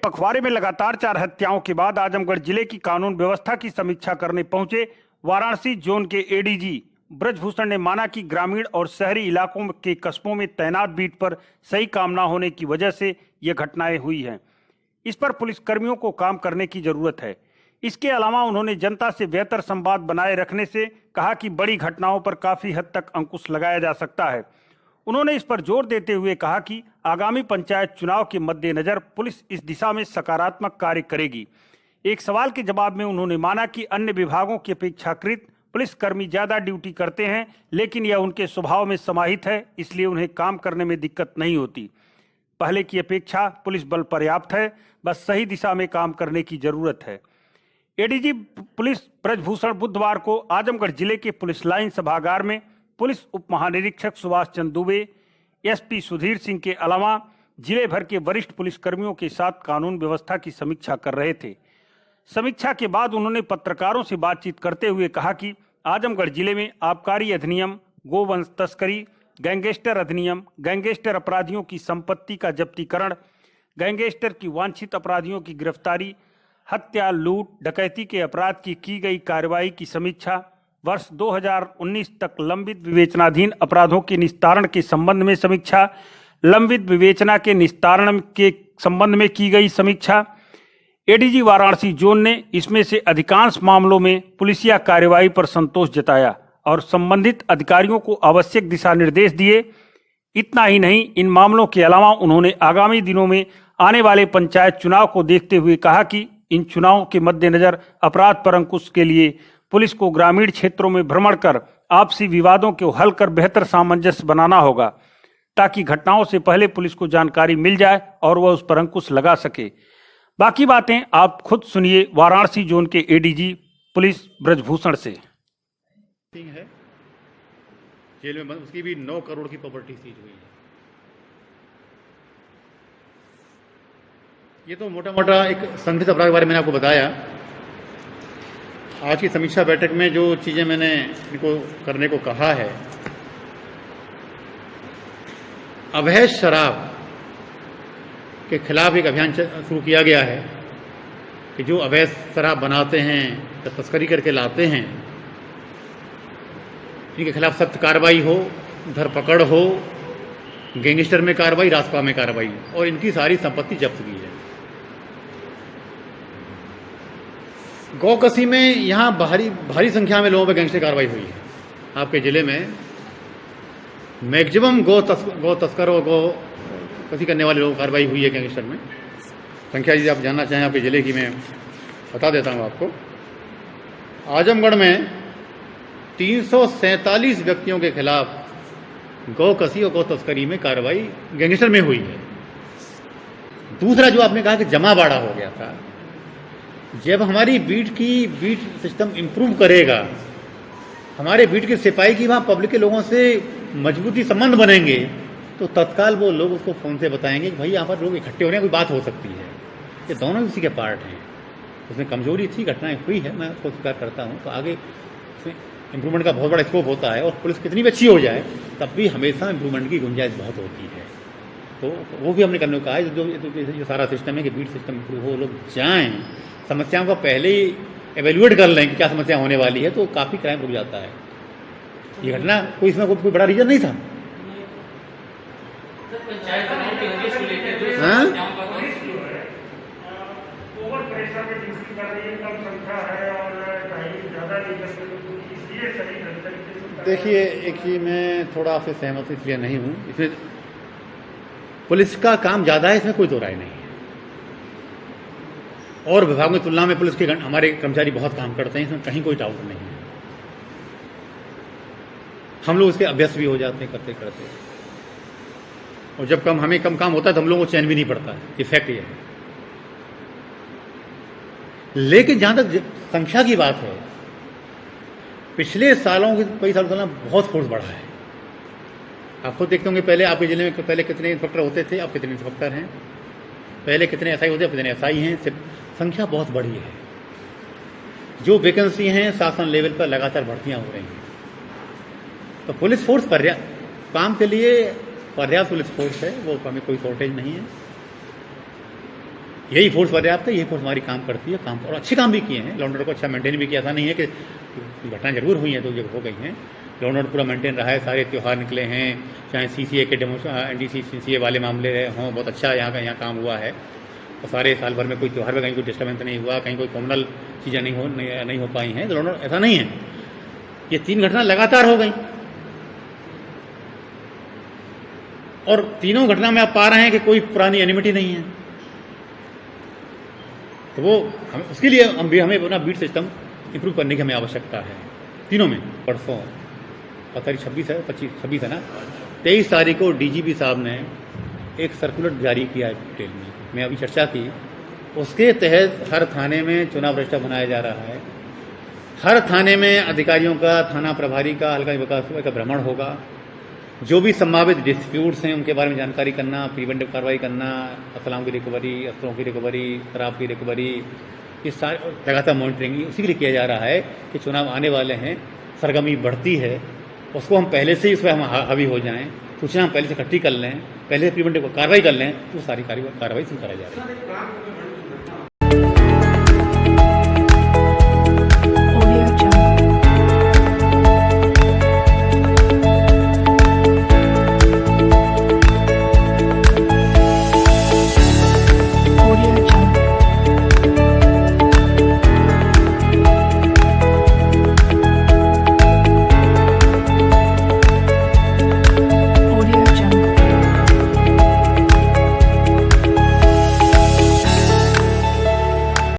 पखवाड़े में लगातार 4 हत्याओं के बाद आजमगढ़ जिले की कानून व्यवस्था की समीक्षा करने पहुंचे वाराणसी जोन के एडीजी ब्रजभूषण ने माना कि ग्रामीण और शहरी इलाकों के कस्बों में तैनात बीट पर सही काम न होने की वजह से ये घटनाएं हुई हैं। इस पर पुलिसकर्मियों को काम करने की जरूरत है। इसके अलावा उन्होंने जनता से बेहतर संवाद बनाए रखने से कहा कि बड़ी घटनाओं पर काफी हद तक अंकुश लगाया जा सकता है। उन्होंने इस पर जोर देते हुए कहा कि आगामी पंचायत चुनाव के मद्देनजर पुलिस इस दिशा में सकारात्मक कार्य करेगी। एक सवाल के जवाब में उन्होंने माना कि अन्य विभागों की अपेक्षाकृत पुलिसकर्मी ज्यादा ड्यूटी करते हैं, लेकिन यह उनके स्वभाव में समाहित है, इसलिए उन्हें काम करने में दिक्कत नहीं होती। पहले की अपेक्षा पुलिस बल पर्याप्त है, बस सही दिशा में काम करने की जरूरत है। एडीजी पुलिस ब्रजभूषण बुधवार को आजमगढ़ जिले के पुलिस लाइन सभागार में पुलिस उप महानिरीक्षक सुभाष चंद्र दुबे, एसपी सुधीर सिंह के अलावा जिले भर के वरिष्ठ पुलिसकर्मियों के साथ कानून व्यवस्था की समीक्षा कर रहे थे। समीक्षा के बाद उन्होंने पत्रकारों से बातचीत करते हुए कहा कि आजमगढ़ जिले में आबकारी अधिनियम, गोवंश तस्करी, गैंगस्टर अधिनियम, गैंगस्टर अपराधियों की संपत्ति का जब्तीकरण, गैंगस्टर की वांछित अपराधियों की गिरफ्तारी, हत्या, लूट, डकैती के अपराध की गई कार्रवाई की समीक्षा, वर्ष 2019 तक लंबित विवेचनाधीन अपराधों के निस्तारण के संबंध में समीक्षा, लंबित विवेचना के निस्तारण के संबंध में की गई समीक्षा। एडीजी वाराणसी जोन ने इसमें से अधिकांश मामलों में पुलिसिया कार्रवाई पर संतोष जताया और संबंधित अधिकारियों को आवश्यक दिशा निर्देश दिए। इतना ही नहीं, इन मामलों के अलावा उन्होंने आगामी दिनों में आने वाले पंचायत चुनाव को देखते हुए कहा कि इन चुनावों के मद्देनजर अपराध पर अंकुश के लिए पुलिस को ग्रामीण क्षेत्रों में भ्रमण कर आपसी विवादों को हल कर बेहतर सामंजस्य बनाना होगा, ताकि घटनाओं से पहले पुलिस को जानकारी मिल जाए और वह उस पर अंकुश लगा सके। बाकी बातें आप खुद सुनिए वाराणसी जोन के एडीजी पुलिस ब्रजभूषण से। है जेल में उसकी भी 9 करोड़ की प्रॉपर्टी सीज हुई है। ये तो मोटा मोटा एक संगठित अपराध के बारे में मैंने आपको बताया। आज की समीक्षा बैठक में जो चीज़ें मैंने इनको करने को कहा है, अवैध शराब के खिलाफ एक अभियान शुरू किया गया है कि जो अवैध शराब बनाते हैं या तस्करी करके लाते हैं, इनके खिलाफ सख्त कार्रवाई हो, धरपकड़ हो, गैंगस्टर में कार्रवाई, रासपा में कार्रवाई और इनकी सारी संपत्ति जब्त की है। गौकसी में यहाँ भारी संख्या में लोगों पर गैंगस्टर कार्रवाई हुई है। आपके जिले में मैक्सिमम गौ तस्कर और गौ कसी करने वाले लोगों कार्रवाई हुई है गैंगस्टर में। संख्या यदि आप जानना चाहें आपके जिले की, मैं बता देता हूँ आपको। आजमगढ़ में 347 व्यक्तियों के खिलाफ गौ कसी और गौ तस्करी में कार्रवाई गैंगस्टर में हुई है। दूसरा जो आपने कहा कि जमाबाड़ा हो गया था, जब हमारी बीट सिस्टम इम्प्रूव करेगा, हमारे बीट के सिपाही की वहाँ पब्लिक के लोगों से मजबूती संबंध बनेंगे, तो तत्काल वो लोग उसको फ़ोन से बताएंगे कि भाई यहाँ पर लोग इकट्ठे हो रहे हैं, कोई बात हो सकती है। ये दोनों इसी के पार्ट हैं। उसमें कमजोरी थी, घटनाएं हुई है, मैं उसको स्वीकार करता हूँ। तो आगे उसमें इम्प्रूवमेंट का बहुत बड़ा स्कोप होता है और पुलिस कितनी भी अच्छी हो जाए तब भी हमेशा इम्प्रूवमेंट की गुंजाइश बहुत होती है। तो वो भी हमने करने को कहा है। जो सारा सिस्टम है कि बीट सिस्टम इम्प्रूव हो, लोग जाएँ, समस्याओं को पहले ही एवेल्युएट कर लें कि क्या समस्या होने वाली है, तो काफ़ी क्राइम रुक जाता है। ये घटना कोई इसमें कोई बड़ा रीजन नहीं था। देखिए, एक ही मैं थोड़ा आपसे सहमत इसलिए नहीं हूँ, इसमें पुलिस का काम ज़्यादा है, इसमें कोई दो राय नहीं है। और विभागों की तुलना में पुलिस के हमारे कर्मचारी बहुत काम करते हैं, इसमें कहीं कोई डाउट नहीं है। हम लोग उसके अभ्यस्त भी हो जाते हैं करते करते, और जब हमें कम काम होता है तो हम लोगों को चैन भी नहीं पड़ता है। इफेक्ट ये है। लेकिन जहां तक संख्या की बात है, पिछले सालों की कई सालों से बहुत फोर्स बढ़ा है। आप खुद देखते होंगे, पहले आपके जिले में पहले कितने इंस्पेक्टर होते थे, अब कितने इंस्पेक्टर हैं, पहले कितने एसआई होते, अब कितने एसआई हैं। संख्या बहुत बढ़ी है। जो वैकेंसी हैं शासन लेवल पर लगातार भर्तियां हो रही हैं। तो पुलिस फोर्स काम के लिए पर्याप्त पुलिस फोर्स है, वो हमें कोई शॉर्टेज नहीं है। यही फोर्स पर्याप्त है, यही फोर्स हमारी काम करती है, काम और अच्छे काम भी किए हैं। लॉ एंड ऑर्डर को अच्छा मेंटेन भी किया। ऐसा नहीं है कि घटना जरूर हुई है तो ये हो गई हैं, लॉ एंड ऑर्डर पूरा मेंटेन रहा है। सारे त्यौहार निकले हैं, चाहे CCA के NDCCA वाले मामले हों, बहुत अच्छा यहाँ काम हुआ है। और सारे साल भर में कोई त्यौहार में कहीं कोई डिस्टर्बेंस नहीं हुआ, कहीं कोई कॉमनल चीज़ें नहीं हो पाई हैं। लॉ एंड ऑर्डर ऐसा नहीं है। ये 3 घटना लगातार हो गई और तीनों घटना में आप पा रहे हैं कि कोई पुरानी एनिमिटी नहीं है। तो वो उसके लिए हमें अपना बीट सिस्टम इंप्रूव करने की हमें आवश्यकता है तीनों में। परसों और तारीख 26 है ना, 23 तारीख को DGP साहब ने एक सर्कुलर जारी किया है डिटेल में, मैं अभी चर्चा की। उसके तहत हर थाने में चुनाव रजिस्टर बनाया जा रहा है। हर थाने में अधिकारियों का, थाना प्रभारी का, हल्का विकास का भ्रमण होगा। जो भी संभावित डिस्प्यूट्स हैं उनके बारे में जानकारी करना, प्रिवेंटिव कार्रवाई करना, असलाम की रिकवरी, अस्त्रों की रिकवरी, शराब की रिकवरी, ये सारे लगातार मॉनिटरिंग उसी के लिए किया जा रहा है कि चुनाव आने वाले हैं, सरगर्मी बढ़ती है, उसको हम पहले से ही उस पर हम हावी हो जाएं, सूचना हम पहले से इकट्ठी कर लें, पहले से प्रिवेंटिव कार्रवाई कर लें, तो सारी कार्रवाई शुरू कराई जा रही है।